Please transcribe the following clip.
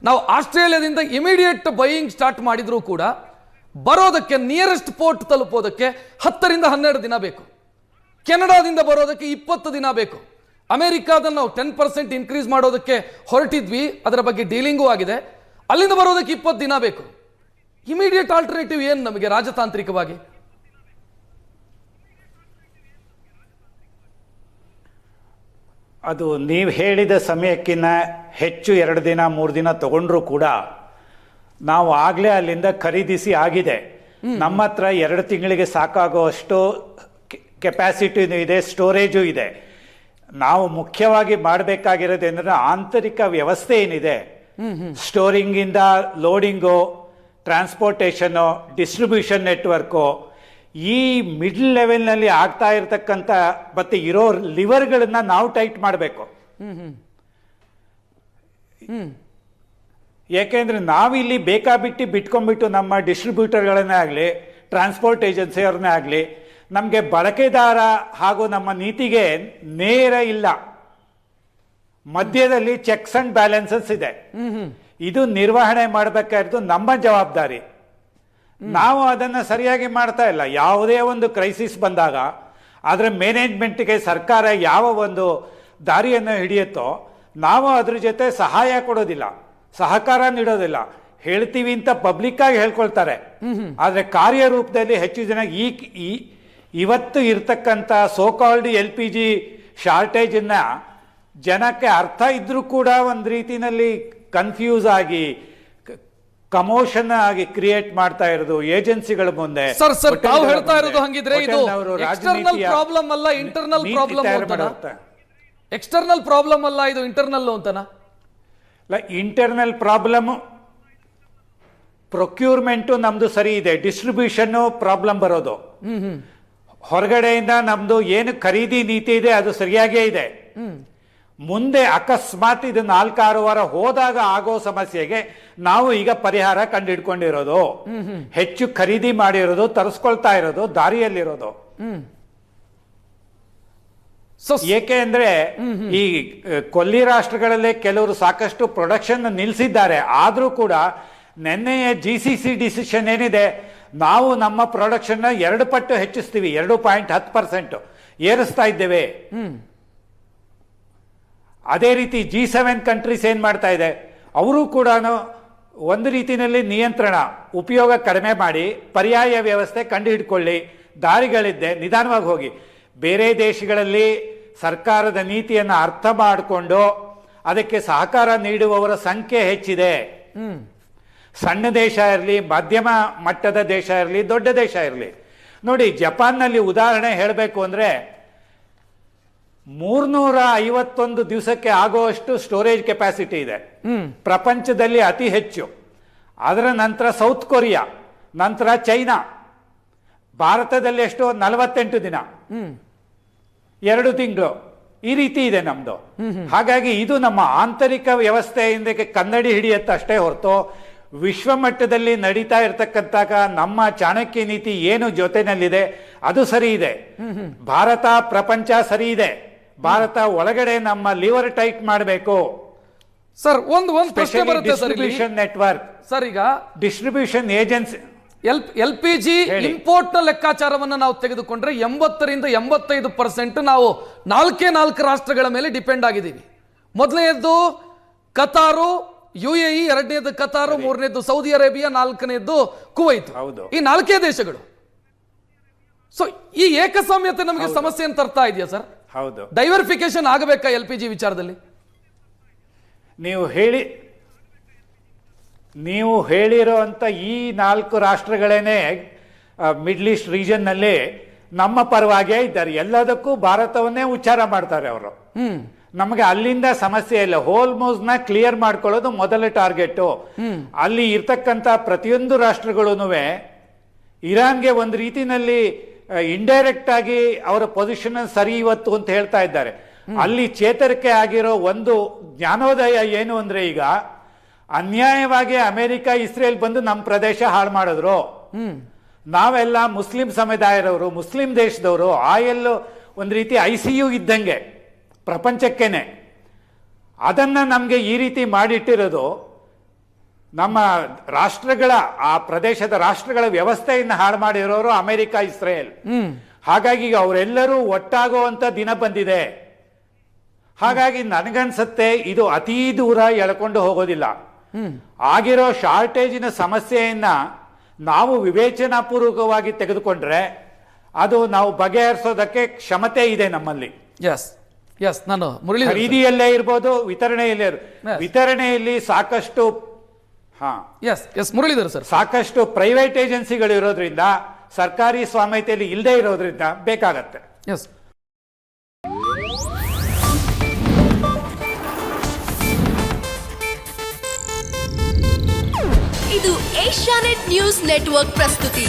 ನಾವು ಆಸ್ಟ್ರೇಲಿಯಾದಿಂದ immediate buying start ಮಾಡಿದ್ರೂ ಕೂಡ ಬರೋದಕ್ಕೆ ನಿಯರೆಸ್ಟ್ ಪೋರ್ಟ್ ತಲುಪೋದಕ್ಕೆ 10 ರಿಂದ 12 ದಿನ ಬೇಕು. ಕೆನಡಾದಿಂದ ಬರೋದಕ್ಕೆ 20 ದಿನ ಬೇಕು. ಅಮೆರಿಕಾದಲ್ಲಿ ನಾವು 10% ಇನ್ಕ್ರೀಸ್ ಮಾಡೋದಕ್ಕೆ ಹೊರಟಿದ್ವಿ, ಅದರ ಬಗ್ಗೆ ಡೀಲಿಂಗೂ ಆಗಿದೆ. ಅಲ್ಲಿಂದ ಬರೋದಕ್ಕೆ 20 ದಿನ ಬೇಕು. ಇಮಿಡಿಯೇಟ್ ಆಲ್ಟರ್ನೇಟಿವ್ ಏನು ನಮಗೆ ರಾಜತಾಂತ್ರಿಕವಾಗಿ? ಅದು ನೀವು ಹೇಳಿದ ಸಮಯಕ್ಕಿಂತ ಹೆಚ್ಚು 2 ದಿನ 3 ದಿನ ತಗೊಂಡ್ರೂ ಕೂಡ ನಾವು ಆಗಲೇ ಅಲ್ಲಿಂದ ಖರೀದಿಸಿ ಆಗಿದೆ. ನಮ್ಮ ಹತ್ರ 2 ತಿಂಗಳಿಗೆ ಸಾಕಾಗುವಷ್ಟು ಕೆಪಾಸಿಟಿನೂ ಇದೆ, ಸ್ಟೋರೇಜು ಇದೆ. ನಾವು ಮುಖ್ಯವಾಗಿ ಮಾಡಬೇಕಾಗಿರೋದೇಂದ್ರೆ ಆಂತರಿಕ ವ್ಯವಸ್ಥೆ ಏನಿದೆ, ಸ್ಟೋರಿಂಗಿಂದ ಲೋಡಿಂಗು, ಟ್ರಾನ್ಸ್ಪೋರ್ಟೇಷನ್ನು, ಡಿಸ್ಟ್ರಿಬ್ಯೂಷನ್ ನೆಟ್ವರ್ಕು, ಈ ಮಿಡ್ಲ್ ಲೆವೆಲ್ನಲ್ಲಿ ಆಗ್ತಾ ಇರತಕ್ಕಂಥ ಮತ್ತೆ ಇರೋ ಲಿವರ್ಗಳನ್ನ ನಾವು ಟೈಟ್ ಮಾಡಬೇಕು. ಯಾಕೆಂದ್ರೆ ನಾವಿಲ್ಲಿ ಬೇಕಾಬಿಟ್ಟು ಬಿಟ್ಕೊಂಡ್ಬಿಟ್ಟು ನಮ್ಮ ಡಿಸ್ಟ್ರಿಬ್ಯೂಟರ್ಗಳನ್ನೇ ಆಗಲಿ, ಟ್ರಾನ್ಸ್ಪೋರ್ಟ್ ಏಜೆನ್ಸಿಯವ್ರನ್ನೇ ಆಗಲಿ, ನಮಗೆ ಬಳಕೆದಾರ ಹಾಗೂ ನಮ್ಮ ನೀತಿಗೆ ನೇರ ಇಲ್ಲ. ಮಧ್ಯದಲ್ಲಿ ಚೆಕ್ಸ್ ಅಂಡ್ ಬ್ಯಾಲೆನ್ಸಸ್ ಇದೆ. ಇದು ನಿರ್ವಹಣೆ ಮಾಡಬೇಕಾಗಿರೋದು ನಮ್ಮ ಜವಾಬ್ದಾರಿ. ನಾವು ಅದನ್ನು ಸರಿಯಾಗಿ ಮಾಡ್ತಾ ಇಲ್ಲ. ಯಾವುದೇ ಒಂದು ಕ್ರೈಸಿಸ್ ಬಂದಾಗ ಅದರ ಮ್ಯಾನೇಜ್ಮೆಂಟ್ಗೆ ಸರ್ಕಾರ ಯಾವ ಒಂದು ದಾರಿಯನ್ನು ಹಿಡಿಯುತ್ತೋ ನಾವು ಅದ್ರ ಜೊತೆ ಸಹಾಯ ಕೊಡೋದಿಲ್ಲ, ಸಹಕಾರ ನೀಡೋದಿಲ್ಲ. ಹೇಳ್ತೀವಿ ಅಂತ ಪಬ್ಲಿಕ್ ಆಗಿ ಹೇಳ್ಕೊಳ್ತಾರೆ, ಆದರೆ ಕಾರ್ಯರೂಪದಲ್ಲಿ ಹೆಚ್ಚು ಜನ ಇವತ್ತು ಇರ್ತಕ್ಕಂಥ ಸೋಕಾಲ್ಡ್ LPG ಶಾರ್ಟೇಜನ್ನ ಜನಕ್ಕೆ ಅರ್ಥ ಇದ್ರೂ ಕೂಡ ಒಂದು ರೀತಿಯಲ್ಲಿ ಕನ್ಫ್ಯೂಸ್ ಆಗಿ ಕಮೋಷನ್ ಆಗಿ ಕ್ರಿಯೇಟ್ ಮಾಡ್ತಾ ಇರೋದು ಏಜೆನ್ಸಿಗಳ ಮುಂದೆ. ಸರ್ ತಾವು ಹೇಳ್ತಾ ಇರೋದು ಹಂಗಿದ್ರೆ ಇದು ಎಕ್ಸ್ಟರ್ನಲ್ ಪ್ರಾಬ್ಲಮ್ ಅಲ್ಲ, ಇಂಟರ್ನಲ್ ಪ್ರಾಬ್ಲಮ್ ಅಂತನಾ? ಎಕ್ಸ್ಟರ್ನಲ್ ಪ್ರಾಬ್ಲಮ್ ಅಲ್ಲ, ಇದು ಇಂಟರ್ನಲ್ ಅಂತನಾ? ಇಂಟರ್ನಲ್ ಪ್ರಾಬ್ಲಮ್, ಪ್ರೊಕ್ಯೂರ್ಮೆಂಟು ನಮ್ದು ಸರಿ ಇದೆ, ಡಿಸ್ಟ್ರಿಬ್ಯೂಷನ್ ಪ್ರಾಬ್ಲಮ್ ಬರೋದು. ಹೊರಗಡೆಯಿಂದ ನಮ್ದು ಏನು ಖರೀದಿ ನೀತಿ ಇದೆ ಅದು ಸರಿಯಾಗೇ ಇದೆ. ಮುಂದೆ ಅಕಸ್ಮಾತ್ ಇದು 4-6 ವಾರ ಹೋದಾಗ ಆಗೋ ಸಮಸ್ಯೆಗೆ ನಾವು ಈಗ ಪರಿಹಾರ ಕಂಡುಹಿಡ್ಕೊಂಡಿರೋದು. ಹೆಚ್ಚು ಖರೀದಿ ಮಾಡಿರೋದು, ತರಿಸ್ಕೊಳ್ತಾ ಇರೋದು, ದಾರಿಯಲ್ಲಿರೋದು. ಏಕೆ ಅಂದ್ರೆ ಈ ಕೊಲ್ಲಿ ರಾಷ್ಟ್ರಗಳಲ್ಲೇ ಕೆಲವರು ಸಾಕಷ್ಟು ಪ್ರೊಡಕ್ಷನ್ ನಿಲ್ಲಿಸಿದ್ದಾರೆ. ಆದ್ರೂ ಕೂಡ ನಿನ್ನೆಯ GCC ಡಿಸಿಷನ್ ಏನಿದೆ, ನಾವು ನಮ್ಮ ಪ್ರೊಡಕ್ಷನ್ 2 ಪಟ್ಟು ಹೆಚ್ಚಿಸ್ತೀವಿ, 2.10% ಏರಿಸ್ತಾ ಇದ್ದೇವೆ. ಅದೇ ರೀತಿ G7 ಕಂಟ್ರೀಸ್ ಏನ್ ಮಾಡ್ತಾ ಇದೆ, ಅವರು ಕೂಡ ಒಂದು ರೀತಿಯಲ್ಲಿ ನಿಯಂತ್ರಣ, ಉಪಯೋಗ ಕಡಿಮೆ ಮಾಡಿ ಪರ್ಯಾಯ ವ್ಯವಸ್ಥೆ ಕಂಡು ಹಿಡ್ಕೊಳ್ಳಿ, ದಾರಿಗಳಿದ್ದೆ ನಿಧಾನವಾಗಿ ಹೋಗಿ. ಬೇರೆ ದೇಶಗಳಲ್ಲಿ ಸರ್ಕಾರದ ನೀತಿಯನ್ನು ಅರ್ಥ ಮಾಡಿಕೊಂಡು ಅದಕ್ಕೆ ಸಹಕಾರ ನೀಡುವವರ ಸಂಖ್ಯೆ ಹೆಚ್ಚಿದೆ. ಸಣ್ಣ ದೇಶ ಇರಲಿ, ಮಧ್ಯಮ ಮಟ್ಟದ ದೇಶ ಇರಲಿ, ದೊಡ್ಡ ದೇಶ ಇರಲಿ. ನೋಡಿ, ಜಪಾನ್ನಲ್ಲಿ ಉದಾಹರಣೆ ಹೇಳಬೇಕು ಅಂದ್ರೆ 351 ದಿವಸಕ್ಕೆ ಆಗುವಷ್ಟು ಸ್ಟೋರೇಜ್ ಕೆಪಾಸಿಟಿ ಇದೆ, ಪ್ರಪಂಚದಲ್ಲಿ ಅತಿ ಹೆಚ್ಚು. ಅದರ ನಂತರ ಸೌತ್ ಕೊರಿಯಾ, ನಂತರ ಚೈನಾ. ಭಾರತದಲ್ಲಿ ಎಷ್ಟು? 48 ದಿನ, 2 ತಿಂಗಳು, ಈ ರೀತಿ ಇದೆ ನಮ್ದು. ಹಾಗಾಗಿ ಇದು ನಮ್ಮ ಆಂತರಿಕ ವ್ಯವಸ್ಥೆಯಿಂದ ಕನ್ನಡಿ ಹಿಡಿಯತ್ತಷ್ಟೇ ಹೊರತು ವಿಶ್ವ ಮಟ್ಟದಲ್ಲಿ ನಡೀತಾ ಇರತಕ್ಕಂತ ನಮ್ಮ ಚಾಣಕ್ಯ ನೀತಿ ಏನು ಜೊತೆನಲ್ಲಿದೆ ಅದು ಸರಿ ಇದೆ. ಭಾರತ ಪ್ರಪಂಚ ಸರಿ ಇದೆ. ಭಾರತ ಒಳಗಡೆ ನಮ್ಮ ಲಿವರ್ ಟೈಟ್ ಮಾಡಬೇಕು. ಸರ್ ಒಂದು ಪ್ರಶ್ನೆ ಬರುತ್ತೆ ಸರ್, ಡಿಸ್ಟ್ರಿಬ್ಯೂಷನ್ ನೆಟ್ವರ್ಕ್ ಸರ್, ಈಗ ಡಿಸ್ಟ್ರಿಬ್ಯೂಷನ್ ಏಜೆನ್ಸಿ LPG ಇಂಪೋರ್ಟ್ ನ ಲೆಕ್ಕಾಚಾರವನ್ನು ನಾವು ತೆಗೆದುಕೊಂಡ್ರೆ 80 ರಿಂದ 85% ನಾವು 4 ರಾಷ್ಟ್ರಗಳ ಮೇಲೆ ಡಿಪೆಂಡ್ ಆಗಿದ್ದೀವಿ. ಮೊದಲನೇದ್ದು ಕತಾರು, UAE, ಎರಡನೇದು ಕತಾರು, ಮೂರನೇದು ಸೌದಿ ಅರೇಬಿಯಾ, ನಾಲ್ಕನೇದು ಕುವೈತ್. ಈ 4 ದೇಶಗಳು. ಸೊ ಈ ಏಕಸ್ವಾಮ್ಯತೆ ನಮಗೆ ಸಮಸ್ಯೆ ಅಂತ ತರ್ತಾ ಇದೆಯಾ ಸರ್? ಹೌದು. ಡೈವರ್ಫಿಕೇಶನ್ ಆಗಬೇಕಾ LPG ವಿಚಾರದಲ್ಲಿ? ನೀವು ಹೇಳಿರೋ ಅಂತ ಈ 4 ರಾಷ್ಟ್ರಗಳೇನೆ ಮಿಡ್ಲ್ ಈಸ್ಟ್ ರೀಜನ್ ನಲ್ಲಿ ನಮ್ಮ ಪರವಾಗಿಯೇ ಇದ್ದಾರೆ. ಎಲ್ಲದಕ್ಕೂ ಭಾರತವನ್ನೇ ಉಚ್ಚಾರ ಮಾಡ್ತಾರೆ ಅವರು. ನಮಗೆ ಅಲ್ಲಿಂದ ಸಮಸ್ಯೆ ಇಲ್ಲ. ಹೋಲ್ಮೋಸ್ ನ ಕ್ಲಿಯರ್ ಮಾಡ್ಕೊಳ್ಳೋದು ಮೊದಲ ಟಾರ್ಗೆಟ್. ಅಲ್ಲಿ ಇರ್ತಕ್ಕಂಥ ಪ್ರತಿಯೊಂದು ರಾಷ್ಟ್ರಗಳೂ ಇರಾನ್ಗೆ ಒಂದು ರೀತಿನಲ್ಲಿ ಇಂಡೈರೆಕ್ಟ್ ಆಗಿ ಅವರ ಪೊಸಿಷನ್ ಸರಿ ಇವತ್ತು ಅಂತ ಹೇಳ್ತಾ ಇದ್ದಾರೆ. ಅಲ್ಲಿ ಚೇತರಿಕೆ ಆಗಿರೋ ಒಂದು ಜ್ಞಾನೋದಯ ಏನು ಅಂದ್ರೆ, ಈಗ ಅನ್ಯಾಯವಾಗಿ ಅಮೆರಿಕ, ಇಸ್ರೇಲ್ ಬಂದು ನಮ್ಮ ಪ್ರದೇಶ ಹಾಳು ಮಾಡಿದ್ರು. ನಾವೆಲ್ಲ ಮುಸ್ಲಿಂ ಸಮುದಾಯದವರು, ಮುಸ್ಲಿಂ ದೇಶದವರು, ಆಯಲ್ ಒಂದು ರೀತಿ ICU ಇದ್ದಂಗೆ ಪ್ರಪಂಚಕ್ಕೇನೆ. ಅದನ್ನ ನಮಗೆ ಈ ರೀತಿ ಮಾಡಿಟ್ಟಿರೋದು ನಮ್ಮ ರಾಷ್ಟ್ರಗಳ ಆ ಪ್ರದೇಶದ ರಾಷ್ಟ್ರಗಳ ವ್ಯವಸ್ಥೆಯನ್ನು ಹಾಳು ಮಾಡಿರೋರು ಅಮೆರಿಕ, ಇಸ್ರೇಲ್. ಹಾಗಾಗಿ ಅವರೆಲ್ಲರೂ ಒಟ್ಟಾಗುವಂತ ದಿನ ಬಂದಿದೆ. ಹಾಗಾಗಿ ನನಗನ್ಸತ್ತೆ ಇದು ಅತೀ ದೂರ ಎಳ್ಕೊಂಡು ಹೋಗೋದಿಲ್ಲ. ಆಗಿರೋ ಶಾರ್ಟೇಜಿನ ಸಮಸ್ಯೆಯನ್ನ ನಾವು ವಿವೇಚನಾಪೂರ್ವಕವಾಗಿ ತೆಗೆದುಕೊಂಡ್ರೆ ಅದು ನಾವು ಬಗೆಹರಿಸೋದಕ್ಕೆ ಕ್ಷಮತೆ ಇದೆ ನಮ್ಮಲ್ಲಿ. ಎಸ್ ನಾನು ಮುರಳಿ ಖರೀದಿಯಲ್ಲೇ ಇರ್ಬೋದು, ವಿತರಣೆಯಲ್ಲಿ ಸಾಕಷ್ಟು ಮುರಳೀಧರ್ ಸರ್, ಸಾಕಷ್ಟು ಪ್ರೈವೇಟ್ ಏಜೆನ್ಸಿಗಳು ಇರೋದ್ರಿಂದ, ಸರ್ಕಾರಿ ಸ್ವಾಮ್ಯತೆಯಲ್ಲಿ ಇಲ್ಲದೆ ಇರೋದ್ರಿಂದ ಬೇಕಾಗತ್ತೆ. ಎಸ್ ಇದು ಏಷ್ಯಾನೆಟ್ ನ್ಯೂಸ್ ನೆಟ್ವರ್ಕ್ ಪ್ರಸ್ತುತಿ.